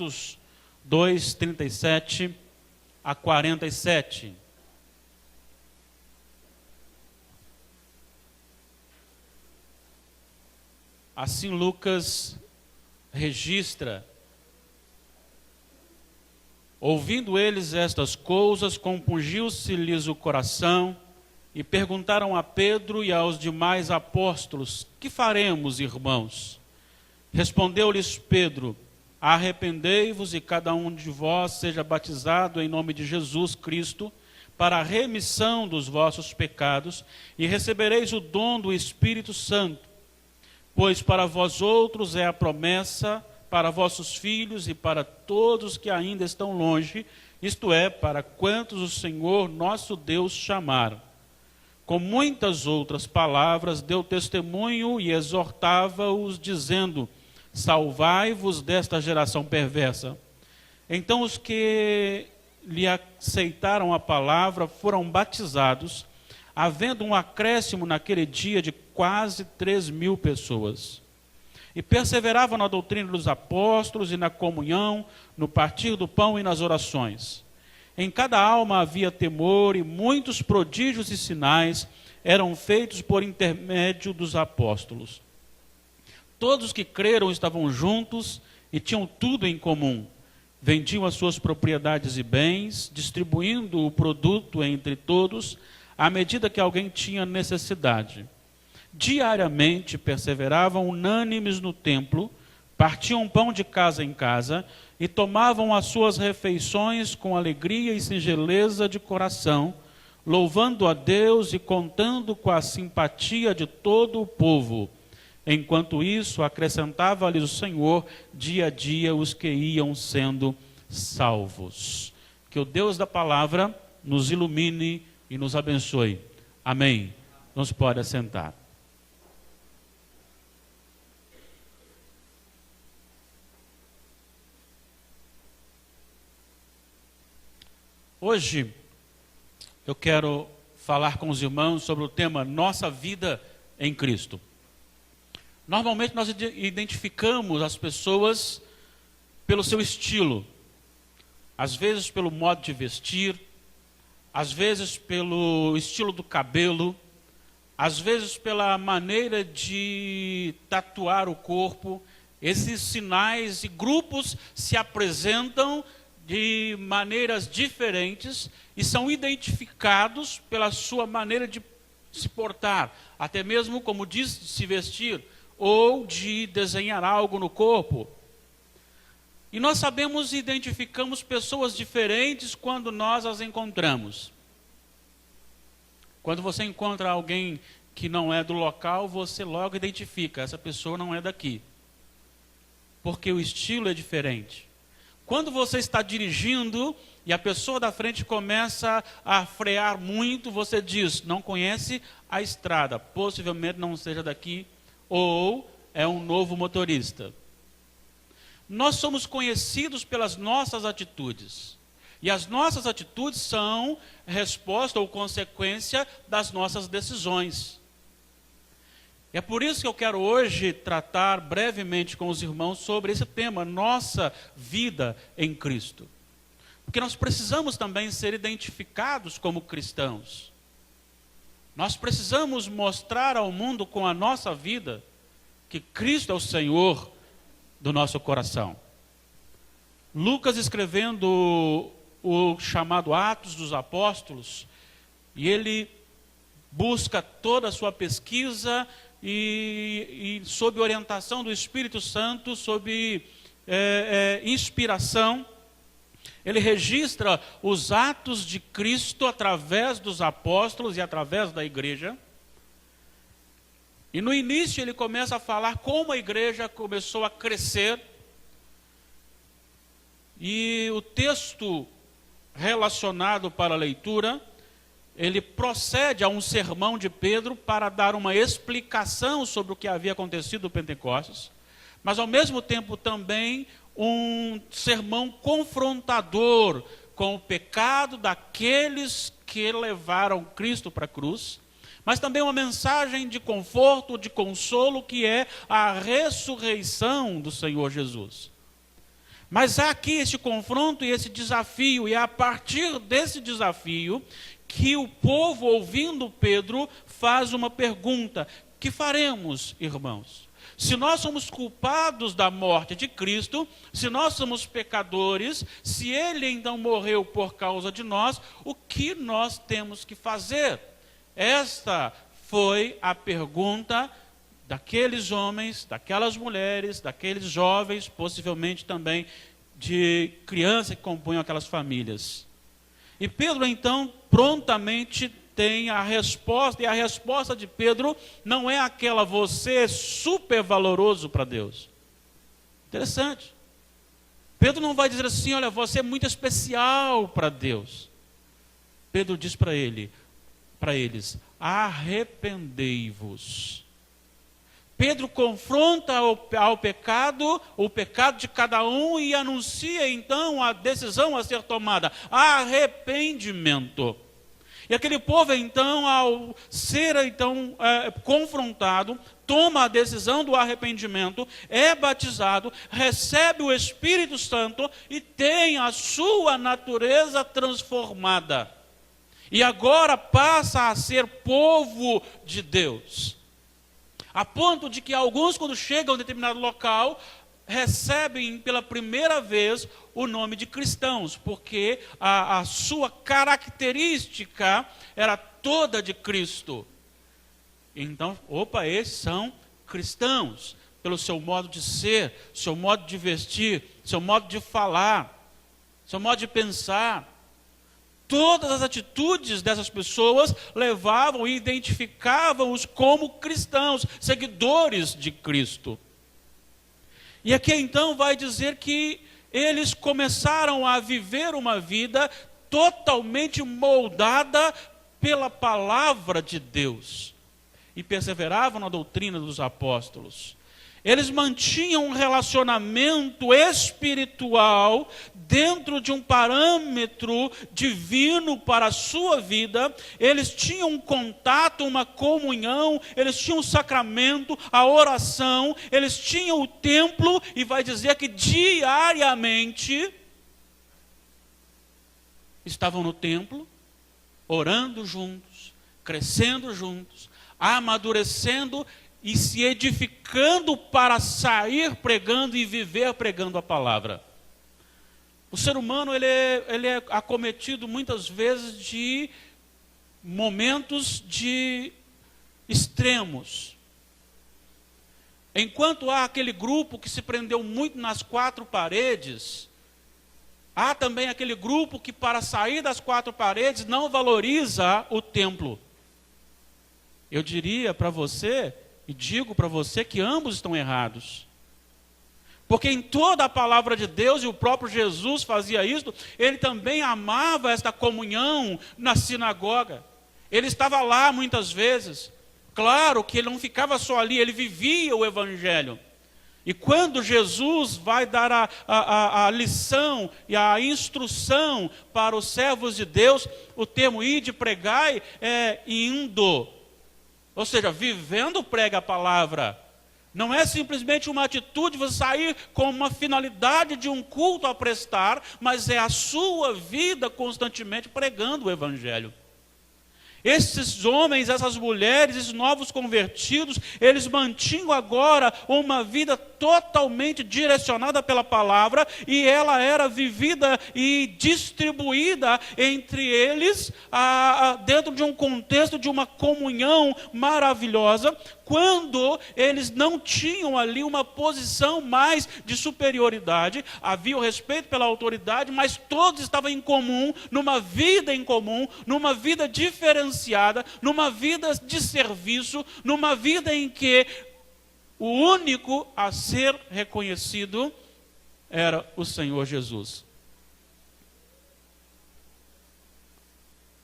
Atos 2, 37 a 47. Assim Lucas registra: ouvindo eles estas coisas, compungiu-se-lhes o coração, e perguntaram a Pedro e aos demais apóstolos: que faremos, irmãos? Respondeu-lhes Pedro: arrependei-vos e cada um de vós seja batizado em nome de Jesus Cristo, para a remissão dos vossos pecados, e recebereis o dom do Espírito Santo. Pois para vós outros é a promessa, para vossos filhos e para todos que ainda estão longe, isto é, para quantos o Senhor nosso Deus chamar. Com muitas outras palavras deu testemunho e exortava-os, dizendo: salvai-vos desta geração perversa. Então os que lhe aceitaram a palavra foram batizados, havendo um acréscimo naquele dia de quase 3.000 pessoas. E perseveravam na doutrina dos apóstolos e na comunhão, no partir do pão e nas orações. Em cada alma havia temor, e muitos prodígios e sinais eram feitos por intermédio dos apóstolos. Todos os que creram estavam juntos e tinham tudo em comum. Vendiam as suas propriedades e bens, distribuindo o produto entre todos, à medida que alguém tinha necessidade. Diariamente perseveravam unânimes no templo, partiam pão de casa em casa e tomavam as suas refeições com alegria e singeleza de coração, louvando a Deus e contando com a simpatia de todo o povo. Enquanto isso, acrescentava-lhes o Senhor dia a dia os que iam sendo salvos. Que o Deus da palavra nos ilumine e nos abençoe. Amém. Não se pode assentar. Hoje eu quero falar com os irmãos sobre o tema Nossa Vida em Cristo. Normalmente nós identificamos as pessoas pelo seu estilo, às vezes pelo modo de vestir, às vezes pelo estilo do cabelo, às vezes pela maneira de tatuar o corpo. Esses sinais e grupos se apresentam de maneiras diferentes e são identificados pela sua maneira de se portar, até mesmo, como diz, de se vestir ou de desenhar algo no corpo. E nós sabemos e identificamos pessoas diferentes quando nós as encontramos. Quando você encontra alguém que não é do local, você logo identifica: essa pessoa não é daqui, porque o estilo é diferente. Quando você está dirigindo e a pessoa da frente começa a frear muito, você diz: não conhece a estrada, possivelmente não seja daqui, ou é um novo motorista. Nós somos conhecidos pelas nossas atitudes. E as nossas atitudes são resposta ou consequência das nossas decisões. É por isso que eu quero hoje tratar brevemente com os irmãos sobre esse tema, nossa vida em Cristo. Porque nós precisamos também ser identificados como cristãos. Nós precisamos mostrar ao mundo com a nossa vida que Cristo é o Senhor do nosso coração. Lucas, escrevendo o chamado Atos dos Apóstolos, e ele busca toda a sua pesquisa e sob orientação do Espírito Santo, sob inspiração, ele registra os atos de Cristo através dos apóstolos e através da igreja. E no início ele começa a falar como a igreja começou a crescer. E o texto relacionado para a leitura, ele procede a um sermão de Pedro para dar uma explicação sobre o que havia acontecido no Pentecostes, mas ao mesmo tempo também um sermão confrontador com o pecado daqueles que levaram Cristo para a cruz, mas também uma mensagem de conforto, de consolo, que é a ressurreição do Senhor Jesus. Mas há aqui esse confronto e esse desafio, e é a partir desse desafio que o povo, ouvindo Pedro, faz uma pergunta: que faremos, irmãos? Se nós somos culpados da morte de Cristo, se nós somos pecadores, se ele então morreu por causa de nós, o que nós temos que fazer? Esta foi a pergunta daqueles homens, daquelas mulheres, daqueles jovens, possivelmente também de crianças que compunham aquelas famílias. E Pedro então prontamente tem a resposta, e a resposta de Pedro não é aquela: você é super valoroso para Deus. Interessante. Pedro não vai dizer assim: olha, você é muito especial para Deus. Pedro diz para eles: arrependei-vos. Pedro confronta ao pecado, o pecado de cada um, e anuncia então a decisão a ser tomada: arrependimento. E aquele povo então, ao ser então confrontado, toma a decisão do arrependimento, é batizado, recebe o Espírito Santo e tem a sua natureza transformada. E agora passa a ser povo de Deus. A ponto de que alguns, quando chegam a um determinado local, recebem pela primeira vez o nome de cristãos, porque a sua característica era toda de Cristo. Então, esses são cristãos, pelo seu modo de ser, seu modo de vestir, seu modo de falar, seu modo de pensar. Todas as atitudes dessas pessoas levavam e identificavam-os como cristãos, seguidores de Cristo. E aqui então vai dizer que eles começaram a viver uma vida totalmente moldada pela palavra de Deus. E perseveravam na doutrina dos apóstolos. Eles mantinham um relacionamento espiritual dentro de um parâmetro divino para a sua vida. Eles tinham um contato, uma comunhão, eles tinham o sacramento, a oração, eles tinham o templo, e vai dizer que diariamente estavam no templo, orando juntos, crescendo juntos, amadurecendo e se edificando para sair pregando e viver pregando a palavra. O ser humano ele é acometido muitas vezes de momentos de extremos. Enquanto há aquele grupo que se prendeu muito nas quatro paredes, há também aquele grupo que, para sair das quatro paredes, não valoriza o templo. Eu diria para você, e digo para você, que ambos estão errados. Porque em toda a palavra de Deus, e o próprio Jesus fazia isso, ele também amava esta comunhão na sinagoga. Ele estava lá muitas vezes. Claro que ele não ficava só ali, ele vivia o evangelho. E quando Jesus vai dar a lição e a instrução para os servos de Deus, o termo ide, pregai, é indo. Ou seja, vivendo prega a palavra. Não é simplesmente uma atitude, você sair com uma finalidade de um culto a prestar, mas é a sua vida constantemente pregando o evangelho. Esses homens, essas mulheres, esses novos convertidos, eles mantinham agora uma vida totalmente direcionada pela palavra, e ela era vivida e distribuída entre eles, dentro de um contexto de uma comunhão maravilhosa, quando eles não tinham ali uma posição mais de superioridade. Havia o respeito pela autoridade, mas todos estavam em comum, numa vida em comum, numa vida diferenciada, numa vida de serviço, numa vida em que o único a ser reconhecido era o Senhor Jesus.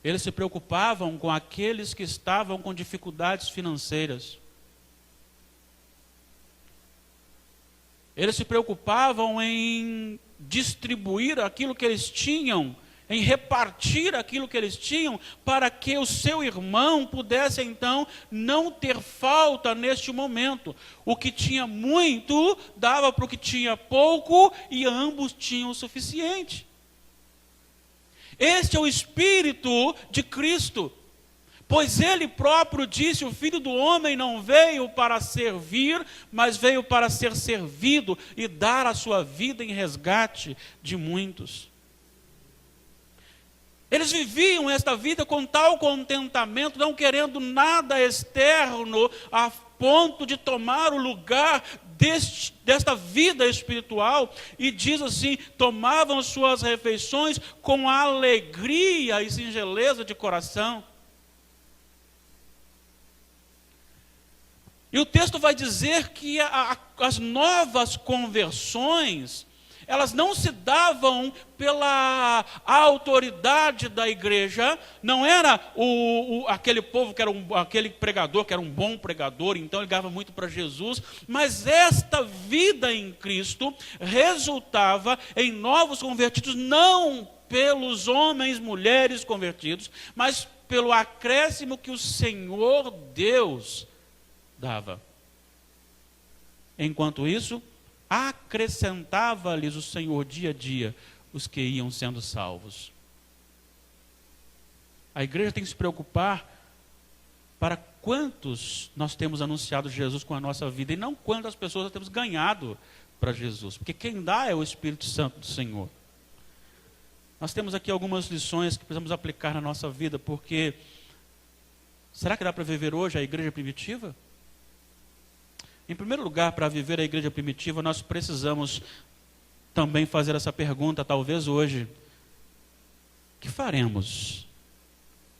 Eles se preocupavam com aqueles que estavam com dificuldades financeiras. Eles se preocupavam em distribuir aquilo que eles tinham em repartir aquilo que eles tinham, para que o seu irmão pudesse então não ter falta neste momento. O que tinha muito dava para o que tinha pouco, e ambos tinham o suficiente. Este é o Espírito de Cristo, pois Ele próprio disse: o Filho do Homem não veio para servir, mas veio para ser servido e dar a sua vida em resgate de muitos. Eles viviam esta vida com tal contentamento, não querendo nada externo, a ponto de tomar o lugar desta vida espiritual. E diz assim: tomavam suas refeições com alegria e singeleza de coração. E o texto vai dizer que as novas conversões, elas não se davam pela autoridade da igreja, não era aquele povo que era aquele pregador, que era um bom pregador, então ele ligava muito para Jesus, mas esta vida em Cristo resultava em novos convertidos, não pelos homens, mulheres convertidos, mas pelo acréscimo que o Senhor Deus dava. Enquanto isso, acrescentava-lhes o Senhor dia a dia os que iam sendo salvos. A igreja tem que se preocupar para quantos nós temos anunciado Jesus com a nossa vida, e não quantas pessoas nós temos ganhado para Jesus, porque quem dá é o Espírito Santo do Senhor. Nós temos aqui algumas lições que precisamos aplicar na nossa vida, porque será que dá para viver hoje a igreja primitiva? Em primeiro lugar, para viver a igreja primitiva, nós precisamos também fazer essa pergunta, talvez hoje: o que faremos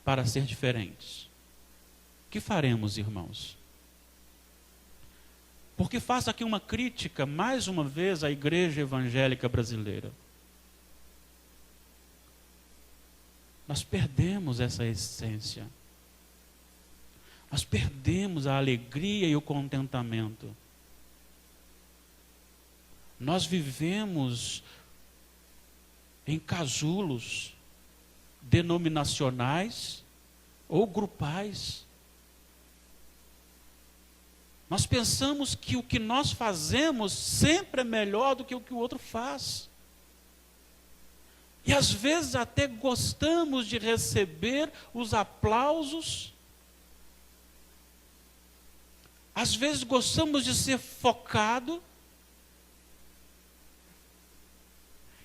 para ser diferentes? O que faremos, irmãos? Porque faço aqui uma crítica, mais uma vez, à igreja evangélica brasileira. Nós perdemos essa essência. Nós perdemos a alegria e o contentamento. Nós vivemos em casulos denominacionais ou grupais. Nós pensamos que o que nós fazemos sempre é melhor do que o outro faz. E às vezes até gostamos de receber os aplausos. Às vezes gostamos de ser focado.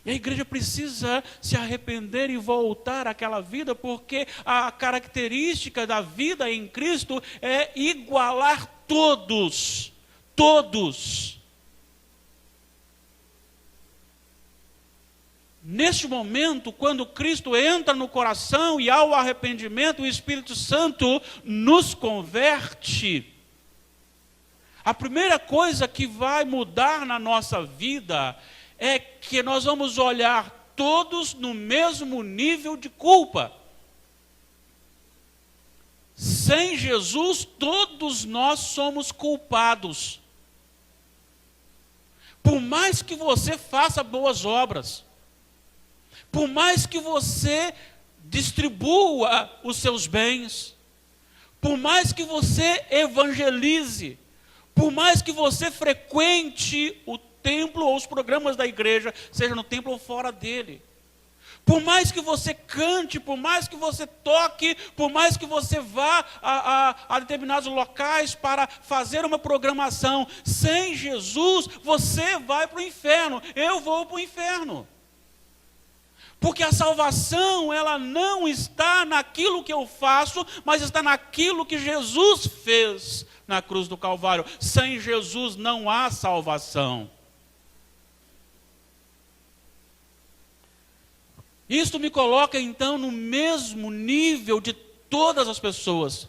E a igreja precisa se arrepender e voltar àquela vida, porque a característica da vida em Cristo é igualar todos. Todos. Neste momento, quando Cristo entra no coração e há o arrependimento, o Espírito Santo nos converte. A primeira coisa que vai mudar na nossa vida é que nós vamos olhar todos no mesmo nível de culpa. Sem Jesus, todos nós somos culpados. Por mais que você faça boas obras, por mais que você distribua os seus bens, por mais que você evangelize, por mais que você frequente o templo ou os programas da igreja, seja no templo ou fora dele, por mais que você cante, por mais que você toque, por mais que você vá a determinados locais para fazer uma programação, sem Jesus você vai para o inferno, eu vou para o inferno. Porque a salvação, ela não está naquilo que eu faço, mas está naquilo que Jesus fez na cruz do Calvário. Sem Jesus não há salvação. Isto me coloca então no mesmo nível de todas as pessoas.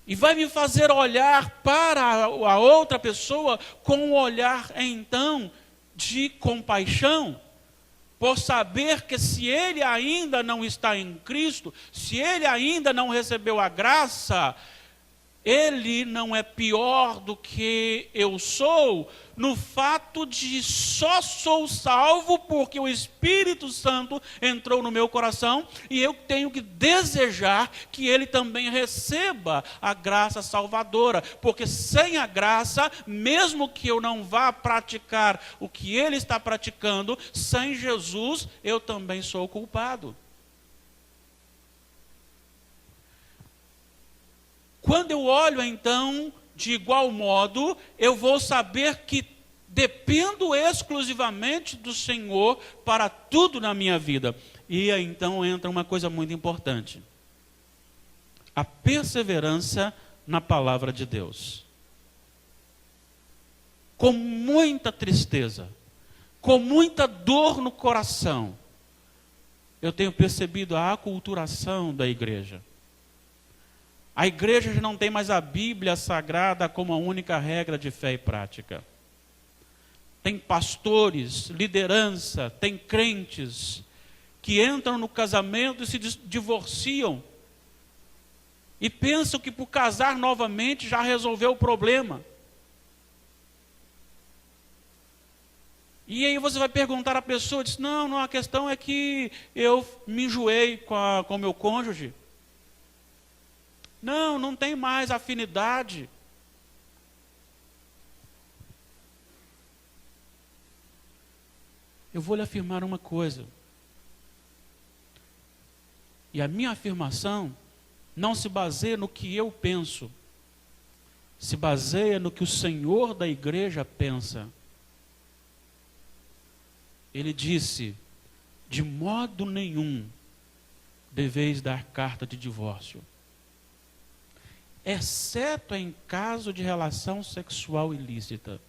E vai me fazer olhar para a outra pessoa com um olhar então de compaixão. Por saber que se ele ainda não está em Cristo, se ele ainda não recebeu a graça, ele não é pior do que eu sou, no fato de só sou salvo porque o Espírito Santo entrou no meu coração e eu tenho que desejar que ele também receba a graça salvadora, porque sem a graça, mesmo que eu não vá praticar o que ele está praticando, sem Jesus eu também sou culpado. Quando eu olho, então, de igual modo, eu vou saber que dependo exclusivamente do Senhor para tudo na minha vida. E aí, então, entra uma coisa muito importante. A perseverança na palavra de Deus. Com muita tristeza, com muita dor no coração, eu tenho percebido a aculturação da igreja. A igreja já não tem mais a Bíblia Sagrada como a única regra de fé e prática. Tem pastores, liderança, tem crentes que entram no casamento e se divorciam e pensam que por casar novamente já resolveu o problema. E aí você vai perguntar à pessoa, diz, não, a questão é que eu me enjoei com o meu cônjuge. Não tem mais afinidade. Eu vou lhe afirmar uma coisa. E a minha afirmação não se baseia no que eu penso. Se baseia no que o Senhor da igreja pensa. Ele disse, de modo nenhum deveis dar carta de divórcio, exceto em caso de relação sexual ilícita.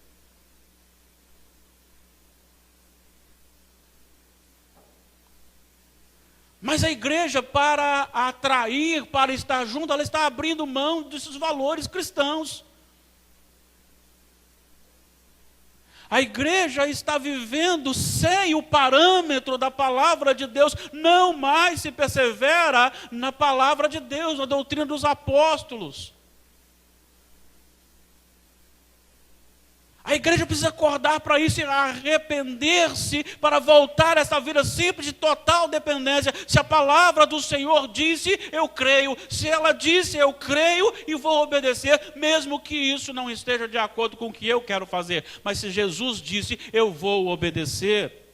Mas a igreja, para atrair, para estar junto, ela está abrindo mão desses valores cristãos. A igreja está vivendo sem o parâmetro da palavra de Deus, não mais se persevera na palavra de Deus, na doutrina dos apóstolos. A igreja precisa acordar para isso e arrepender-se para voltar a essa vida simples de total dependência. Se a palavra do Senhor disse, eu creio. Se ela disse, eu creio e vou obedecer, mesmo que isso não esteja de acordo com o que eu quero fazer. Mas se Jesus disse, eu vou obedecer.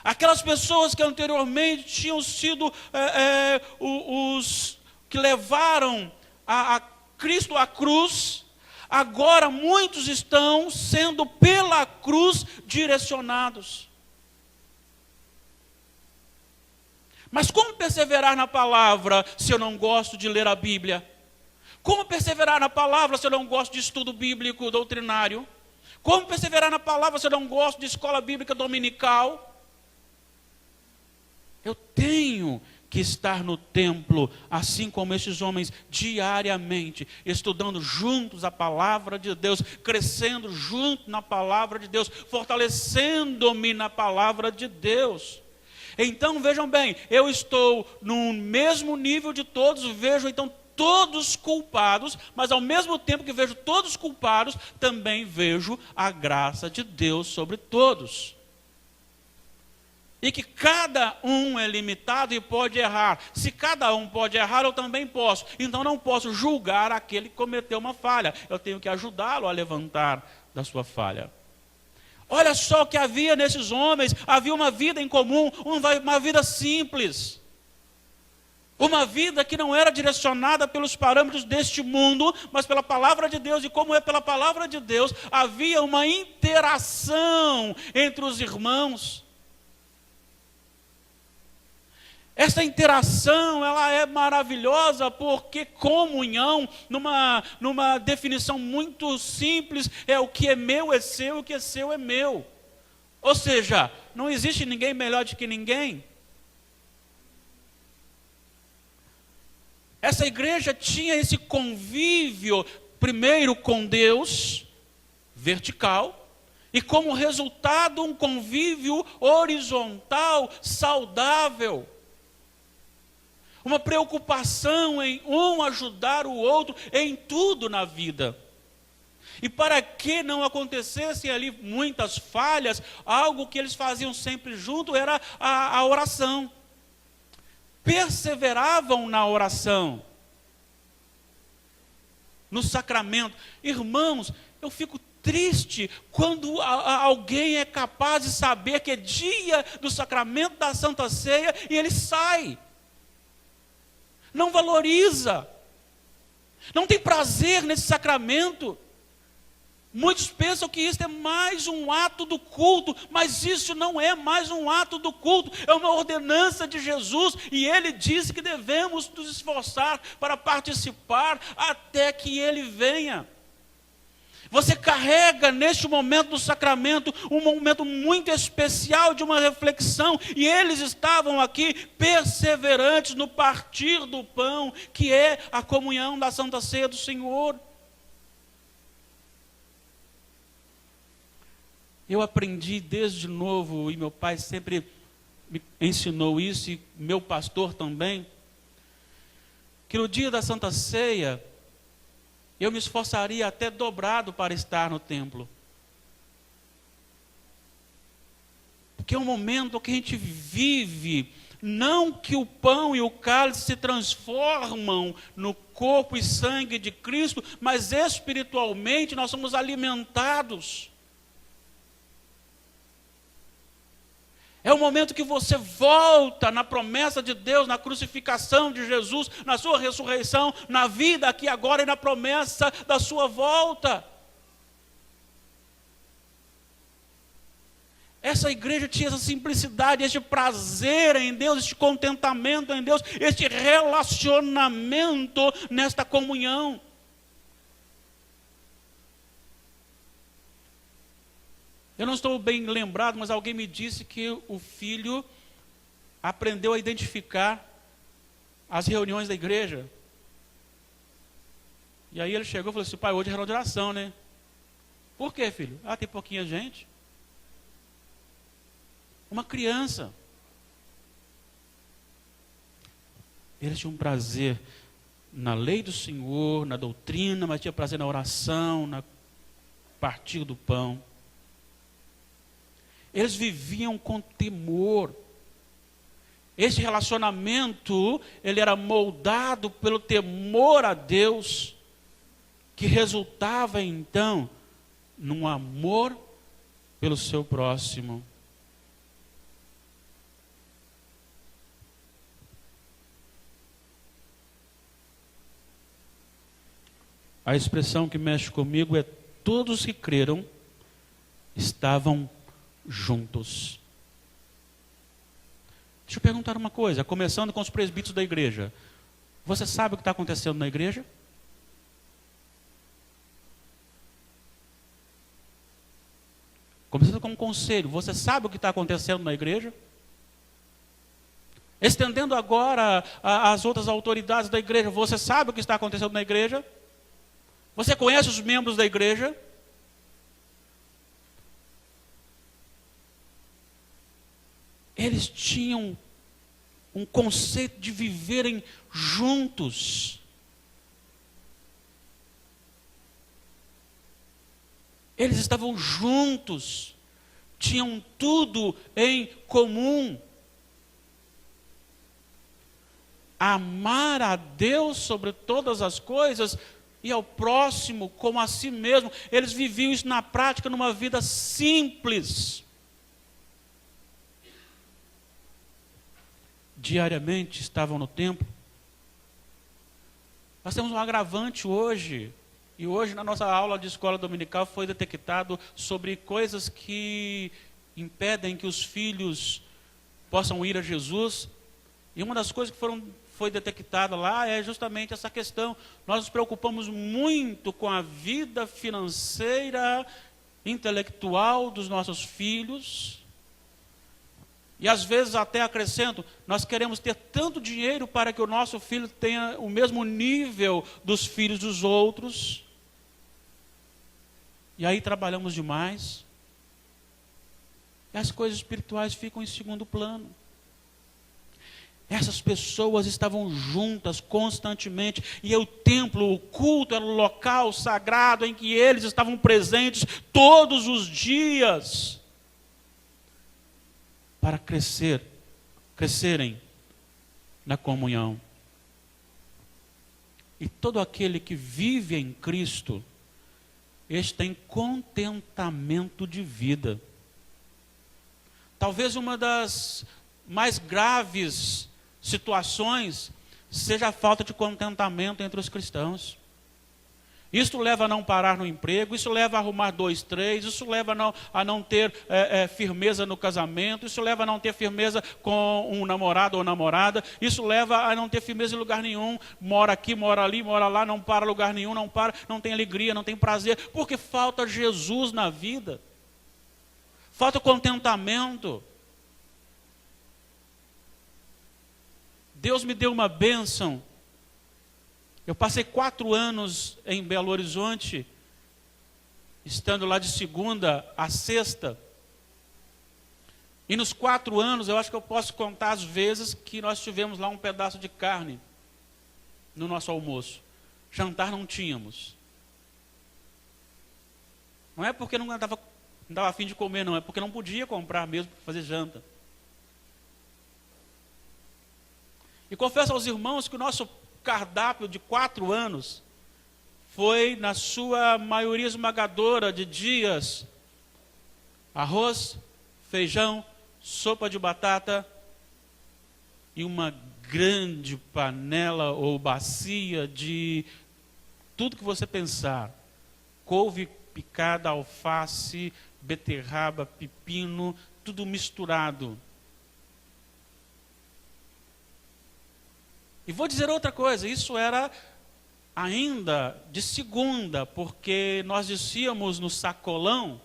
Aquelas pessoas que anteriormente tinham sido os que levaram a Cristo à cruz, agora muitos estão sendo pela cruz direcionados. Mas como perseverar na palavra se eu não gosto de ler a Bíblia? Como perseverar na palavra se eu não gosto de estudo bíblico doutrinário? Como perseverar na palavra se eu não gosto de escola bíblica dominical? Eu tenho que estar no templo, assim como esses homens, diariamente, estudando juntos a palavra de Deus, crescendo junto na palavra de Deus, fortalecendo-me na palavra de Deus. Então, vejam bem, eu estou no mesmo nível de todos, vejo então todos culpados, mas ao mesmo tempo que vejo todos culpados, também vejo a graça de Deus sobre todos. E que cada um é limitado e pode errar. Se cada um pode errar, eu também posso. Então não posso julgar aquele que cometeu uma falha. Eu tenho que ajudá-lo a levantar da sua falha. Olha só o que havia nesses homens. Havia uma vida em comum, uma vida simples. Uma vida que não era direcionada pelos parâmetros deste mundo, mas pela palavra de Deus. E como é pela palavra de Deus, havia uma interação entre os irmãos. Essa interação, ela é maravilhosa porque comunhão, numa definição muito simples, é o que é meu é seu, o que é seu é meu. Ou seja, não existe ninguém melhor do que ninguém. Essa igreja tinha esse convívio, primeiro com Deus, vertical, e como resultado um convívio horizontal, saudável. uma preocupação em um ajudar o outro em tudo na vida. E para que não acontecessem ali muitas falhas, algo que eles faziam sempre junto era a oração. Perseveravam na oração, no sacramento. Irmãos, eu fico triste quando alguém é capaz de saber que é dia do sacramento da Santa Ceia e ele sai. Não valoriza, não tem prazer nesse sacramento. Muitos pensam que isso é mais um ato do culto, mas isso não é mais um ato do culto, é uma ordenança de Jesus, e Ele disse que devemos nos esforçar para participar até que Ele venha. Você carrega neste momento do sacramento um momento muito especial de uma reflexão, e eles estavam aqui perseverantes no partir do pão, que é a comunhão da Santa Ceia do Senhor. Eu aprendi desde novo, e meu pai sempre me ensinou isso, e meu pastor também, que no dia da Santa Ceia, eu me esforçaria até dobrado para estar no templo. Porque é um momento que a gente vive, não que o pão e o cálice se transformam no corpo e sangue de Cristo, mas espiritualmente nós somos alimentados. É o momento que você volta na promessa de Deus, na crucificação de Jesus, na sua ressurreição, na vida aqui agora e na promessa da sua volta. Essa igreja tinha essa simplicidade, este prazer em Deus, este contentamento em Deus, este relacionamento nesta comunhão. Eu não estou bem lembrado, mas alguém me disse que o filho aprendeu a identificar as reuniões da igreja. E aí ele chegou e falou assim: pai, hoje é reunião de oração, né? Por quê, filho? Ah, tem pouquinha gente. Uma criança. Eles tinham prazer na lei do Senhor, na doutrina, mas tinha prazer na oração, na partir do pão. Eles viviam com temor. Esse relacionamento, ele era moldado pelo temor a Deus, que resultava então num amor pelo seu próximo. A expressão que mexe comigo é: todos que creram estavam juntos. Deixa eu perguntar uma coisa, começando com os presbíteros da igreja. Você sabe o que está acontecendo na igreja? Começando com um conselho, você sabe o que está acontecendo na igreja? Estendendo agora às outras autoridades da igreja, você sabe o que está acontecendo na igreja? Você conhece os membros da igreja? Eles tinham um conceito de viverem juntos. Eles estavam juntos, tinham tudo em comum. Amar a Deus sobre todas as coisas e ao próximo como a si mesmo. Eles viviam isso na prática, numa vida simples. Diariamente estavam no templo. Nós temos um agravante hoje, e hoje na nossa aula de escola dominical foi detectado sobre coisas que impedem que os filhos possam ir a Jesus, e uma das coisas que foi detectada lá é justamente essa questão. Nós nos preocupamos muito com a vida financeira, intelectual dos nossos filhos. E às vezes até acrescento, nós queremos ter tanto dinheiro para que o nosso filho tenha o mesmo nível dos filhos dos outros. E aí trabalhamos demais. E as coisas espirituais ficam em segundo plano. Essas pessoas estavam juntas constantemente, e o templo, o culto, era o local sagrado em que eles estavam presentes todos os dias para crescerem na comunhão. E todo aquele que vive em Cristo, este tem contentamento de vida. Talvez uma das mais graves situações seja a falta de contentamento entre os cristãos. Isso leva a não parar no emprego, isso leva a arrumar 2, 3, isso leva a não ter firmeza no casamento, isso leva a não ter firmeza com um namorado ou namorada, isso leva a não ter firmeza em lugar nenhum, mora aqui, mora ali, mora lá, não para em lugar nenhum, não tem alegria, não tem prazer, porque falta Jesus na vida, falta contentamento. Deus me deu uma bênção. Eu passei 4 anos em Belo Horizonte, estando lá de segunda a sexta. E nos 4 anos, eu acho que eu posso contar as vezes que nós tivemos lá um pedaço de carne no nosso almoço. Jantar não tínhamos. Não é porque não dava a fim de comer, não. É porque não podia comprar mesmo para fazer janta. E confesso aos irmãos que o nosso cardápio de 4 anos foi, na sua maioria esmagadora de dias, arroz, feijão, sopa de batata e uma grande panela ou bacia de tudo que você pensar. Couve picada, alface, beterraba, pepino, tudo misturado. E vou dizer outra coisa, isso era ainda de segunda, porque nós descíamos no sacolão,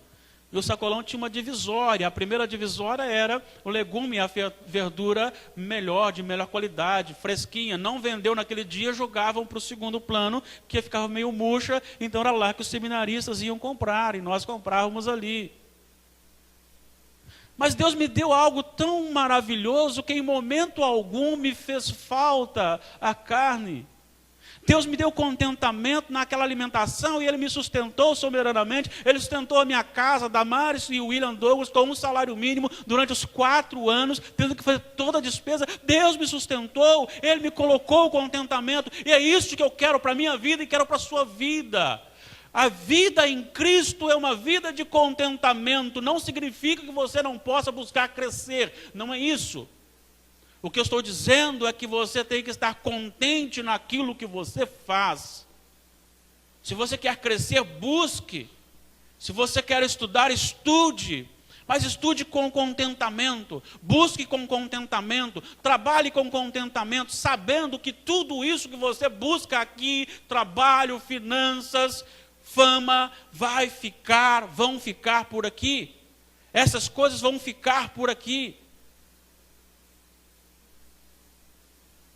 e o sacolão tinha uma divisória. A primeira divisória era o legume e a verdura de melhor qualidade, fresquinha. Não vendeu naquele dia, jogavam para o segundo plano, que ficava meio murcha, então era lá que os seminaristas iam comprar, e nós comprávamos ali. Mas Deus me deu algo tão maravilhoso que em momento algum me fez falta a carne. Deus me deu contentamento naquela alimentação e Ele me sustentou soberanamente. Ele sustentou a minha casa, Damares e o William Douglas, com um salário mínimo durante os 4 anos, tendo que fazer toda a despesa. Deus me sustentou, Ele me colocou o contentamento. E é isso que eu quero para a minha vida e quero para a sua vida. A vida em Cristo é uma vida de contentamento. Não significa que você não possa buscar crescer. Não é isso. O que eu estou dizendo é que você tem que estar contente naquilo que você faz. Se você quer crescer, busque. Se você quer estudar, estude. Mas estude com contentamento. Busque com contentamento. Trabalhe com contentamento, sabendo que tudo isso que você busca aqui, trabalho, finanças, fama, vão ficar por aqui. Essas coisas vão ficar por aqui.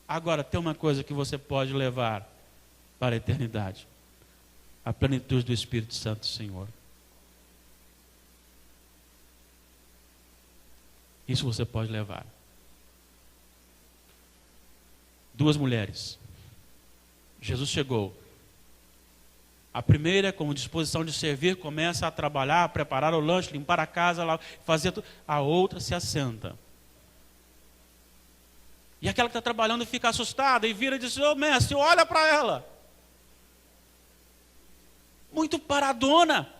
Agora, tem uma coisa que você pode levar para a eternidade: a plenitude do Espírito Santo, Senhor. Isso você pode levar. 2 mulheres. Jesus chegou. A primeira, com disposição de servir, começa a trabalhar, a preparar o lanche, limpar a casa, fazer tudo. A outra se assenta. E aquela que está trabalhando fica assustada e vira e diz: ô mestre, olha para ela. Muito paradona.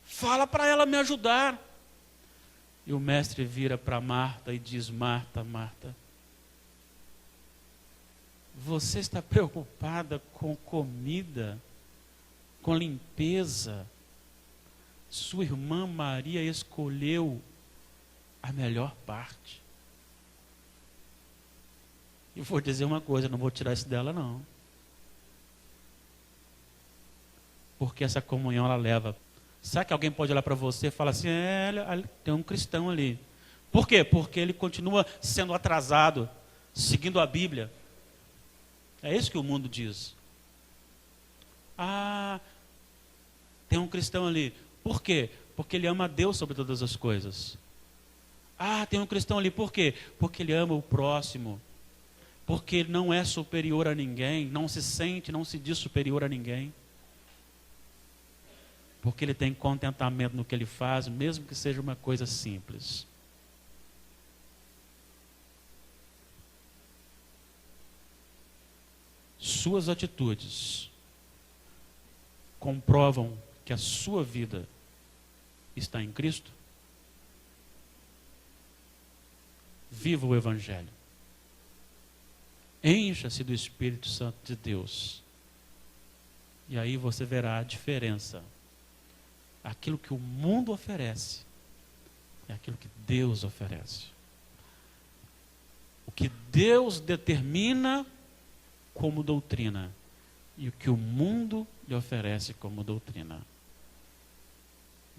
Fala para ela me ajudar. E o mestre vira para Marta e diz: Marta, Marta, você está preocupada com comida, com limpeza. Sua irmã Maria escolheu a melhor parte. E vou dizer uma coisa, não vou tirar isso dela não. Porque essa comunhão ela leva. Sabe que alguém pode olhar para você e falar assim: tem um cristão ali. Por quê? Porque ele continua sendo atrasado, seguindo a Bíblia. É isso que o mundo diz. Tem um cristão ali. Por quê? Porque ele ama a Deus sobre todas as coisas. Ah, tem um cristão ali, por quê? Porque ele ama o próximo. Porque ele não é superior a ninguém, não se sente, não se diz superior a ninguém. Porque ele tem contentamento no que ele faz, mesmo que seja uma coisa simples. Suas atitudes comprovam que a sua vida está em Cristo? Viva o Evangelho. Encha-se do Espírito Santo de Deus. E aí você verá a diferença. Aquilo que o mundo oferece é aquilo que Deus oferece. O que Deus determina como doutrina e o que o mundo lhe oferece como doutrina.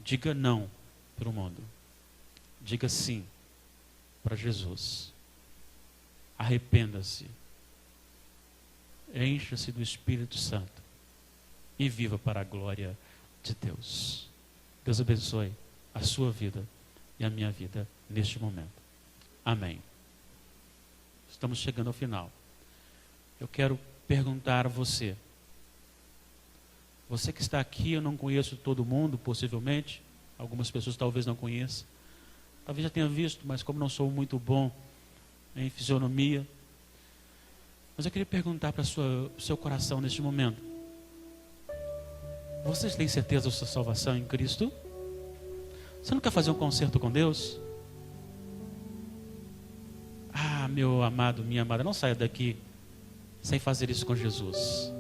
Diga não para o mundo. Diga sim para Jesus. Arrependa-se. Encha-se do Espírito Santo e viva para a glória de Deus. Deus abençoe a sua vida e a minha vida neste momento. Amém. Estamos chegando ao final. Eu quero perguntar a você. Você que está aqui, eu não conheço todo mundo, possivelmente. Algumas pessoas talvez não conheçam. Talvez já tenha visto, mas como não sou muito bom em fisionomia. Mas eu queria perguntar para o seu coração neste momento. Vocês têm certeza da sua salvação em Cristo? Você não quer fazer um concerto com Deus? Ah, meu amado, minha amada, não saia daqui sem fazer isso com Jesus.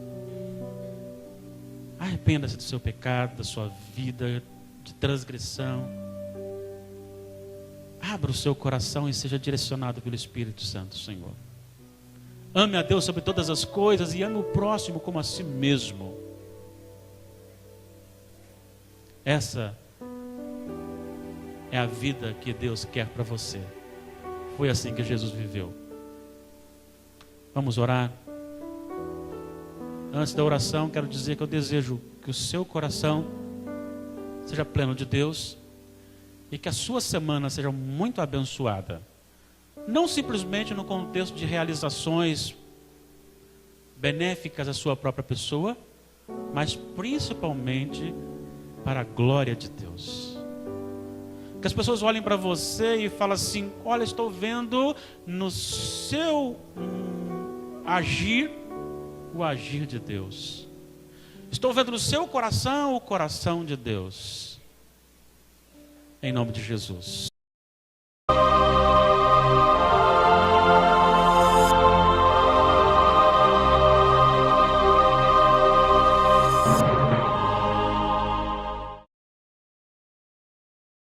Arrependa-se do seu pecado, da sua vida de transgressão. Abra o seu coração e seja direcionado pelo Espírito Santo, Senhor. Ame a Deus sobre todas as coisas e ame o próximo como a si mesmo. Essa é a vida que Deus quer para você. Foi assim que Jesus viveu. Vamos orar? Antes da oração, quero dizer que eu desejo que o seu coração seja pleno de Deus e que a sua semana seja muito abençoada. Não simplesmente no contexto de realizações benéficas à sua própria pessoa, mas principalmente para a glória de Deus. Que as pessoas olhem para você e falem assim: olha, estou vendo no seu agir o agir de Deus. Estou vendo no seu coração o coração de Deus. Em nome de Jesus.